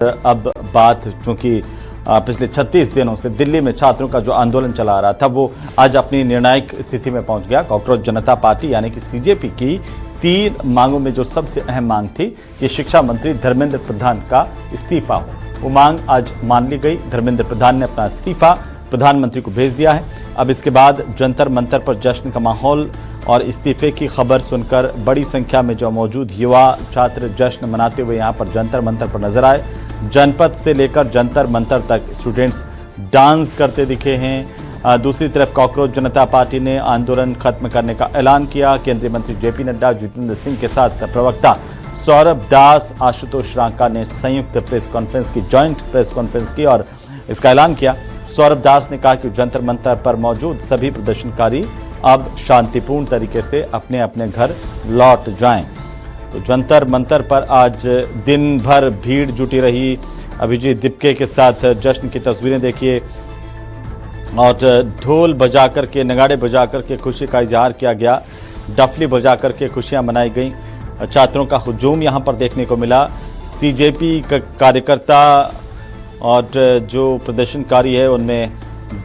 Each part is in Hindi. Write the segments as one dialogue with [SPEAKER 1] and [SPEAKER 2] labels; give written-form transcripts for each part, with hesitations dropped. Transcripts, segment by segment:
[SPEAKER 1] अब बात चूंकि पिछले 36 दिनों से दिल्ली में छात्रों का जो आंदोलन चला आ रहा था वो आज अपनी निर्णायक स्थिति में पहुंच गया। कॉकरोच जनता पार्टी यानी कि सीजेपी की 3 मांगों में जो सबसे अहम मांग थी कि शिक्षा मंत्री धर्मेंद्र प्रधान का इस्तीफा हो, वो मांग आज मान ली गई। धर्मेंद्र प्रधान ने अपना इस्तीफा प्रधानमंत्री को भेज दिया है। अब इसके बाद जंतर मंतर पर जश्न का माहौल और इस्तीफे की खबर सुनकर बड़ी संख्या में जो मौजूद युवा छात्र जश्न मनाते हुए यहाँ पर जंतर मंतर पर नजर आए। जनपद से लेकर जंतर मंतर तक स्टूडेंट्स डांस करते दिखे हैं। दूसरी तरफ कॉकरोच जनता पार्टी ने आंदोलन खत्म करने का ऐलान किया। केंद्रीय मंत्री जेपी नड्डा, जितेंद्र सिंह के साथ प्रवक्ता सौरभ दास, आशुतोष रांका ने संयुक्त प्रेस कॉन्फ्रेंस की, जॉइंट प्रेस कॉन्फ्रेंस की और इसका ऐलान किया। सौरभ दास ने कहा कि जंतर मंतर पर मौजूद सभी प्रदर्शनकारी अब शांतिपूर्ण तरीके से अपने अपने घर लौट जाएं। तो जंतर मंतर पर आज दिन भर भीड़ जुटी रही। अभिजीत दीपके के साथ जश्न की तस्वीरें देखिए और ढोल बजा करके, नगाड़े बजा करके खुशी का इजहार किया गया। डफली बजा करके खुशियां मनाई गई। छात्रों का हुजूम यहां पर देखने को मिला। सीजेपी कार्यकर्ता और जो प्रदर्शनकारी है उनमें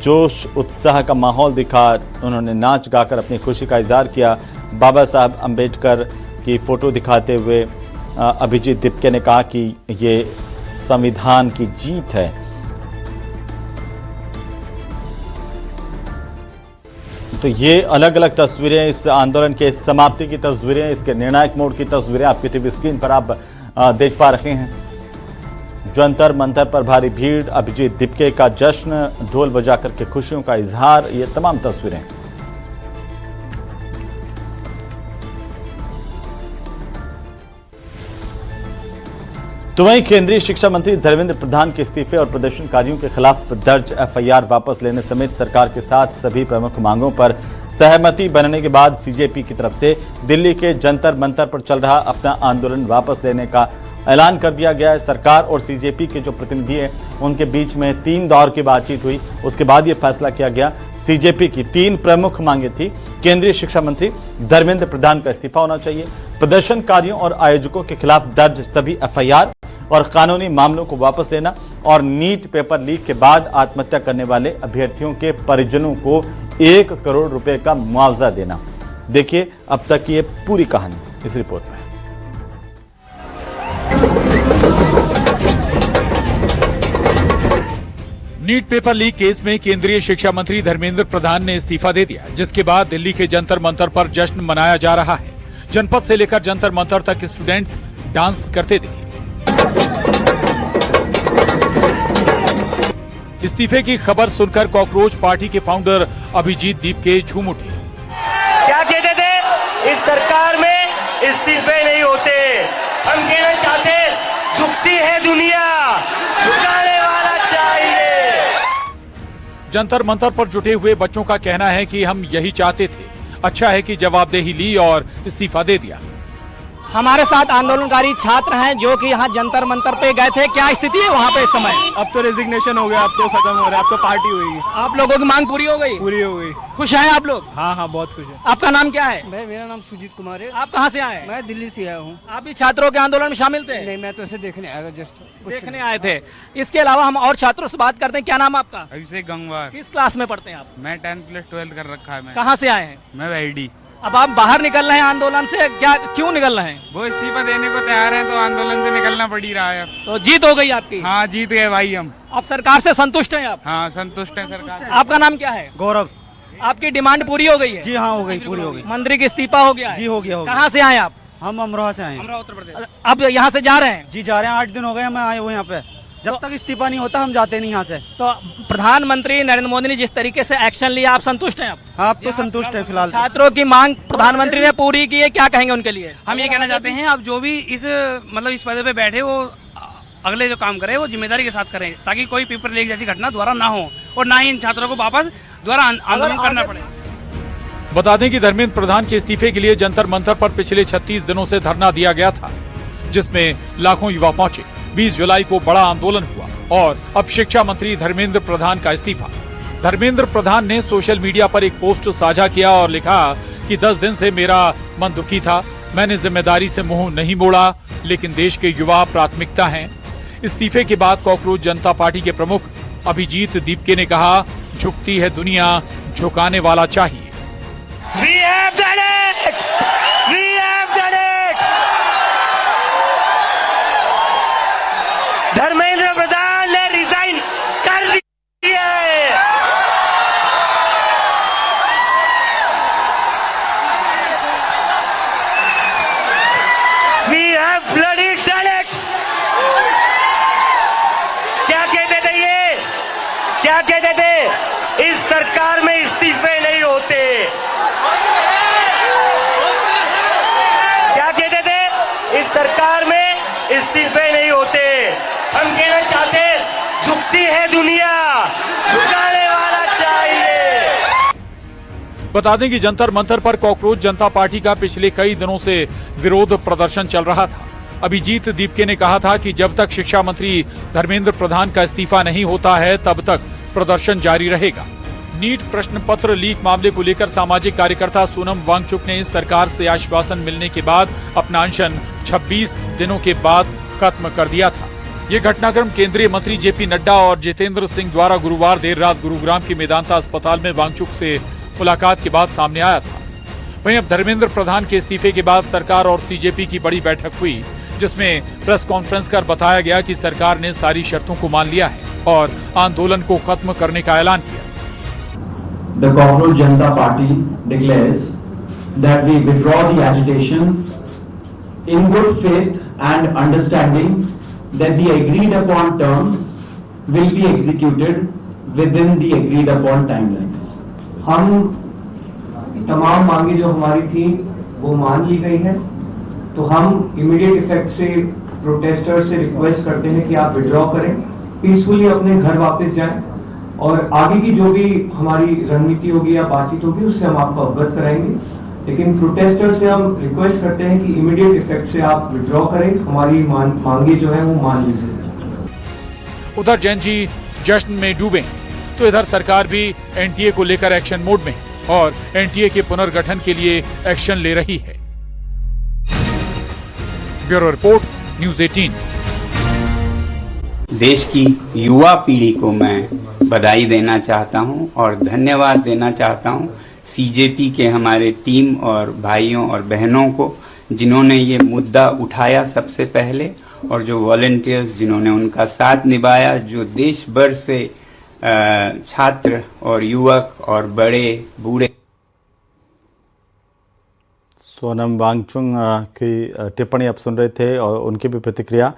[SPEAKER 1] जोश उत्साह का माहौल दिखा। उन्होंने नाच गाकर अपनी खुशी का इजहार किया। बाबा साहब अम्बेडकर की फोटो दिखाते हुए अभिजीत दीपके ने कहा कि ये संविधान की जीत है। तो ये अलग अलग तस्वीरें इस आंदोलन के समाप्ति की तस्वीरें, इसके निर्णायक मोड़ की तस्वीरें आपकी टीवी स्क्रीन पर आप देख पा रहे हैं। जंतर मंतर पर भारी भीड़, अभिजीत दीपके का जश्न, ढोल बजा करके खुशियों का इजहार, ये तमाम तस्वीरें। तो वहीं केंद्रीय शिक्षा मंत्री धर्मेंद्र प्रधान के इस्तीफे और प्रदर्शनकारियों के खिलाफ दर्ज एफआईआर वापस लेने समेत सरकार के साथ सभी प्रमुख मांगों पर सहमति बनने के बाद सीजेपी की तरफ से दिल्ली के जंतर मंतर पर चल रहा अपना आंदोलन वापस लेने का ऐलान कर दिया गया है। सरकार और सीजेपी के जो प्रतिनिधि हैं उनके बीच में 3 दौर की बातचीत हुई। उसके बाद ये फैसला किया गया। सीजेपी की 3 प्रमुख मांगे थी। केंद्रीय शिक्षा मंत्री धर्मेंद्र प्रधान का इस्तीफा होना चाहिए, प्रदर्शनकारियों और आयोजकों के खिलाफ दर्ज सभी एफआईआर और कानूनी मामलों को वापस लेना और नीट पेपर लीक के बाद आत्महत्या करने वाले अभ्यर्थियों के परिजनों को 1 करोड़ रुपए का मुआवजा देना। देखिए अब तक की ये पूरी कहानी इस रिपोर्ट में।
[SPEAKER 2] नीट पेपर लीक केस में केंद्रीय शिक्षा मंत्री धर्मेंद्र प्रधान ने इस्तीफा दे दिया, जिसके बाद दिल्ली के जंतर मंतर पर जश्न मनाया जा रहा है। जनपद से लेकर जंतर मंतर तक स्टूडेंट्स डांस करते दिखे। इस्तीफे की खबर सुनकर कॉकरोच पार्टी के फाउंडर अभिजीत दीपके झूम उठे।
[SPEAKER 3] क्या कहते थे, इस सरकार में इस्तीफे नहीं होते। हम कहना चाहते, झुकती है दुनिया, झुकाने वाला चाहिए।
[SPEAKER 2] जंतर मंतर पर जुटे हुए बच्चों का कहना है कि हम यही चाहते थे। अच्छा है कि जवाबदेही ली और इस्तीफा दे दिया।
[SPEAKER 4] हमारे साथ आंदोलनकारी छात्र हैं जो कि यहाँ जंतर मंतर पे गए थे। क्या स्थिति है वहाँ पे इस समय?
[SPEAKER 5] अब तो रेजिग्नेशन हो गया, अब तो खत्म हो रहा है, अब तो पार्टी हुई।
[SPEAKER 4] आप लोगों की मांग पूरी हो गई?
[SPEAKER 5] पूरी हो गई।
[SPEAKER 4] खुश हैं आप लोग?
[SPEAKER 5] हाँ हाँ, बहुत खुश है।
[SPEAKER 4] आपका नाम क्या है?
[SPEAKER 6] मेरा नाम सुजीत कुमार है।
[SPEAKER 4] आप कहाँ से आए?
[SPEAKER 6] मैं दिल्ली से आया हूँ।
[SPEAKER 4] आप भी छात्रों के आंदोलन में शामिल थे?
[SPEAKER 6] नहीं, मैं तो ऐसे देखने आया था, जस्ट
[SPEAKER 4] देखने आए थे। इसके अलावा हम और छात्रों से बात करते हैं। क्या नाम आपका?
[SPEAKER 5] अभिषेक गंगवार।
[SPEAKER 4] किस क्लास में पढ़ते हैं आप?
[SPEAKER 5] मैं 10th प्लस 12th कर रखा है। मैं
[SPEAKER 4] कहाँ से आए हैं?
[SPEAKER 5] मैं वैडी।
[SPEAKER 4] अब आप बाहर निकल रहे हैं आंदोलन से, क्या क्यों निकल रहे हैं?
[SPEAKER 5] वो इस्तीफा देने को तैयार हैं तो आंदोलन से निकलना पड़ ही रहा है।
[SPEAKER 4] तो जीत हो गई आपकी?
[SPEAKER 5] हाँ, जीत गए भाई हम।
[SPEAKER 4] अब सरकार से संतुष्ट हैं आप?
[SPEAKER 5] हाँ, संतुष्ट है सरकार।
[SPEAKER 4] आपका नाम क्या है?
[SPEAKER 6] गौरव।
[SPEAKER 4] आपकी डिमांड पूरी हो गई है?
[SPEAKER 6] जी हाँ, हो गई, पूरी हो गई।
[SPEAKER 4] मंत्री का इस्तीफा हो गया है?
[SPEAKER 6] जी हो गया।
[SPEAKER 4] कहाँ से आए आप?
[SPEAKER 6] हम अमरोहा से आए हैं।
[SPEAKER 4] उत्तर प्रदेश। अब यहाँ से जा रहे हैं?
[SPEAKER 6] जी जा रहे हैं, 8 दिन हो गए हमें आए हुए यहाँ पे। जब तक इस्तीफा नहीं होता हम जाते नहीं यहाँ से।
[SPEAKER 4] तो प्रधानमंत्री नरेंद्र मोदी ने जिस तरीके से एक्शन लिया, आप संतुष्ट हैं?
[SPEAKER 6] आप तो संतुष्ट हैं फिलहाल?
[SPEAKER 4] छात्रों की मांग प्रधानमंत्री ने पूरी की है, क्या कहेंगे उनके लिए?
[SPEAKER 7] हम ये कहना चाहते हैं, अब जो भी इस पद पे बैठे वो अगले जो काम करे वो जिम्मेदारी के साथ करें, ताकि कोई पेपर लीक जैसी घटना दोबारा ना हो और ना ही इन छात्रों को वापस दोबारा आंदोलन करना पड़े।
[SPEAKER 2] बता दें कि धर्मेंद्र प्रधान के इस्तीफे के लिए जंतर मंतर पर पिछले 36 दिनों से धरना दिया गया था, जिसमें लाखों युवा पहुंचे। 20 जुलाई को बड़ा आंदोलन हुआ और अब शिक्षा मंत्री धर्मेंद्र प्रधान का इस्तीफा। धर्मेंद्र प्रधान ने सोशल मीडिया पर एक पोस्ट साझा किया और लिखा कि 10 दिन से मेरा मन दुखी था, मैंने जिम्मेदारी से मुंह नहीं मोड़ा, लेकिन देश के युवा प्राथमिकता हैं। इस्तीफे के बाद कॉकरोच जनता पार्टी के प्रमुख अभिजीत दीपके ने कहा, झुकती है दुनिया, झुकाने वाला चाहिए।
[SPEAKER 3] We have done it! We have done it! Dharmendra Pradhan ने रिजाइन कर दिया है। We have bloody done it! क्या कहते थे ये? क्या कहते थे? इस सरकार में इस्तीफे नहीं होते। क्या कहते थे? इस सरकार में इस्तीफे नहीं होते। हम कहना चाहते, झुकती है दुनिया, झुकाने वाला चाहिए।
[SPEAKER 2] बता दें कि जंतर मंतर पर कॉकरोच जनता पार्टी का पिछले कई दिनों से विरोध प्रदर्शन चल रहा था। अभिजीत दीपके ने कहा था कि जब तक शिक्षा मंत्री धर्मेंद्र प्रधान का इस्तीफा नहीं होता है तब तक प्रदर्शन जारी रहेगा। नीट प्रश्न पत्र लीक मामले को लेकर सामाजिक कार्यकर्ता सोनम वांगचुक ने सरकार से आश्वासन मिलने के बाद अपना अनशन 26 दिनों के बाद खत्म कर दिया था। ये घटनाक्रम केंद्रीय मंत्री जेपी नड्डा और जितेंद्र सिंह द्वारा गुरुवार देर रात गुरुग्राम के मेदांता अस्पताल में वांगचुक से मुलाकात के बाद सामने आया था। वहीं अब धर्मेंद्र प्रधान के इस्तीफे के बाद सरकार और सीजेपी की बड़ी बैठक हुई, जिसमें प्रेस कॉन्फ्रेंस कर बताया गया कि सरकार ने सारी शर्तों को मान लिया है और आंदोलन को खत्म करने का ऐलान किया।
[SPEAKER 8] The Cockroach Janata Party declares that we withdraw the agitation in good faith and understanding that the agreed upon terms will be executed within the agreed upon timelines. हम तमाम मांगे जो हमारी थी वो मान ली गई है, तो हम इमीडिएट इफेक्ट से प्रोटेस्टर्स से रिक्वेस्ट करते हैं कि आप विड्रॉ करें, पीसफुली अपने घर वापस जाएं और आगे की जो भी हमारी रणनीति होगी या बातचीत होगी उससे हम आपको अवगत कराएंगे। लेकिन प्रोटेस्टर्स से हम रिक्वेस्ट करते हैं कि इमीडिएट इफेक्ट से आप विड्रॉ करें, हमारी मांगे जो है वो मान लीजिए।
[SPEAKER 2] उधर जैन जी जश्न में डूबे तो इधर सरकार भी एनटीए को लेकर एक्शन मोड में और एनटीए के पुनर्गठन के लिए एक्शन ले रही है। Bureau report, news 18।
[SPEAKER 9] देश की युवा पीढ़ी को मैं बधाई देना चाहता हूं और धन्यवाद देना चाहता हूं सीजेपी के हमारे टीम और भाइयों और बहनों को, जिन्होंने ये मुद्दा उठाया सबसे पहले, और जो वॉलंटियर्स जिन्होंने उनका साथ निभाया, जो देश भर से छात्र और युवक और बड़े बूढ़े।
[SPEAKER 1] सोनम वांगचुक की टिप्पणी आप सुन रहे थे और उनकी भी प्रतिक्रिया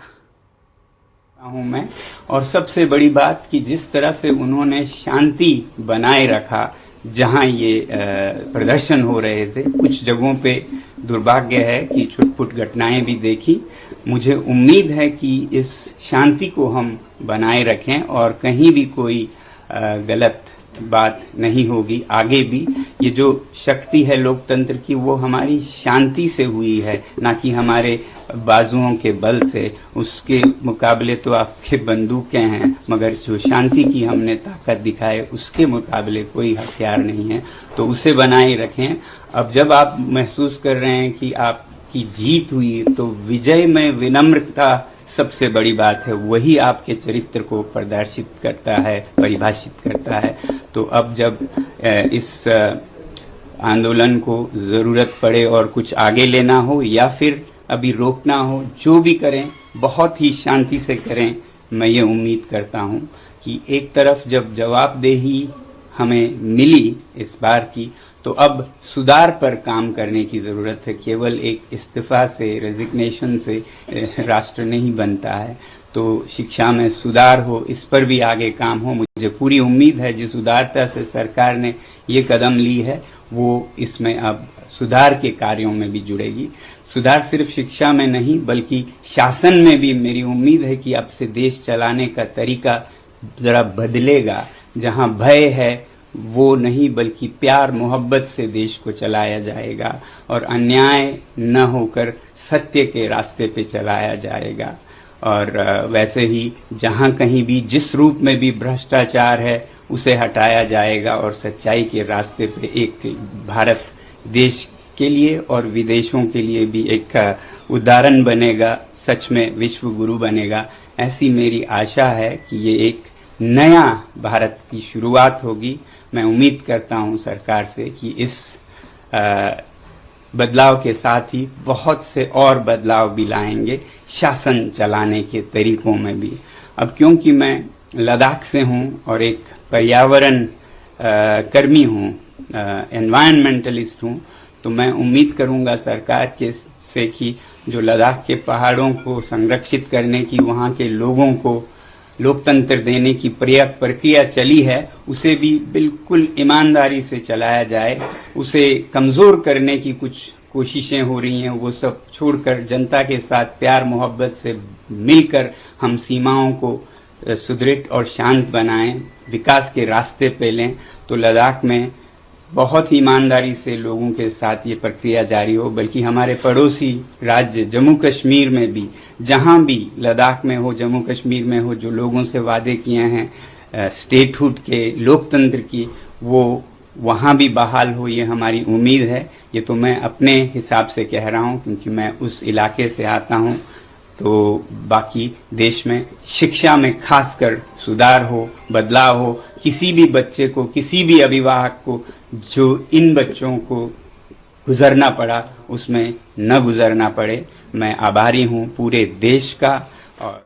[SPEAKER 9] हूं मैं। और सबसे बड़ी बात कि जिस तरह से उन्होंने शांति बनाए रखा जहां ये प्रदर्शन हो रहे थे, कुछ जगहों पे दुर्भाग्य है कि छुटपुट घटनाएं भी देखी। मुझे उम्मीद है कि इस शांति को हम बनाए रखें और कहीं भी कोई गलत बात नहीं होगी। आगे भी ये जो शक्ति है लोकतंत्र की, वो हमारी शांति से हुई है, ना कि हमारे बाजुओं के बल से। उसके मुकाबले तो आपके बंदूकें हैं, मगर जो शांति की हमने ताकत दिखाए उसके मुकाबले कोई हथियार नहीं है, तो उसे बनाए रखें। अब जब आप महसूस कर रहे हैं कि आपकी जीत हुई, तो विजय में विनम्रता सबसे बड़ी बात है, वही आपके चरित्र को प्रदर्शित करता है, परिभाषित करता है। तो अब जब इस आंदोलन को जरूरत पड़े और कुछ आगे लेना हो या फिर अभी रोकना हो, जो भी करें बहुत ही शांति से करें। मैं ये उम्मीद करता हूं कि एक तरफ जब जवाबदेही हमें मिली इस बार की, तो अब सुधार पर काम करने की जरूरत है। केवल एक इस्तीफा से, रेजिग्नेशन से राष्ट्र नहीं बनता है। तो शिक्षा में सुधार हो, इस पर भी आगे काम हो। मुझे पूरी उम्मीद है जिस उदारता से सरकार ने ये कदम ली है, वो इसमें अब सुधार के कार्यों में भी जुड़ेगी। सुधार सिर्फ शिक्षा में नहीं बल्कि शासन में भी मेरी उम्मीद है कि अब से देश चलाने का तरीका जरा बदलेगा। जहां भय है वो नहीं, बल्कि प्यार मोहब्बत से देश को चलाया जाएगा और अन्याय न होकर सत्य के रास्ते पे चलाया जाएगा। और वैसे ही जहां कहीं भी जिस रूप में भी भ्रष्टाचार है उसे हटाया जाएगा और सच्चाई के रास्ते पे एक भारत देश के लिए और विदेशों के लिए भी एक उदाहरण बनेगा, सच में विश्व गुरु बनेगा। ऐसी मेरी आशा है कि ये एक नया भारत की शुरुआत होगी। मैं उम्मीद करता हूं सरकार से कि इस बदलाव के साथ ही बहुत से और बदलाव भी लाएंगे शासन चलाने के तरीकों में भी। अब क्योंकि मैं लद्दाख से हूं और एक पर्यावरण कर्मी हूं, एनवायरमेंटलिस्ट हूं, तो मैं उम्मीद करूंगा सरकार के से कि जो लद्दाख के पहाड़ों को संरक्षित करने की, वहां के लोगों को लोकतंत्र देने की प्रक्रिया चली है, उसे भी बिल्कुल ईमानदारी से चलाया जाए। उसे कमजोर करने की कुछ कोशिशें हो रही हैं, वो सब छोड़कर जनता के साथ प्यार मोहब्बत से मिलकर हम सीमाओं को सुदृढ़ और शांत बनाएं, विकास के रास्ते पे लें। तो लद्दाख में बहुत ही ईमानदारी से लोगों के साथ ये प्रक्रिया जारी हो, बल्कि हमारे पड़ोसी राज्य जम्मू कश्मीर में भी, जहां भी लद्दाख में हो, जम्मू कश्मीर में हो, जो लोगों से वादे किए हैं स्टेटहुड के, लोकतंत्र की, वो वहां भी बहाल हो, ये हमारी उम्मीद है। ये तो मैं अपने हिसाब से कह रहा हूं क्योंकि मैं उस इलाके से आता हूं। तो बाकी देश में शिक्षा में खासकर सुधार हो, बदलाव हो, किसी भी बच्चे को, किसी भी अभिभावक को जो इन बच्चों को गुजरना पड़ा उसमें न गुजरना पड़े। मैं आभारी हूं पूरे देश का। और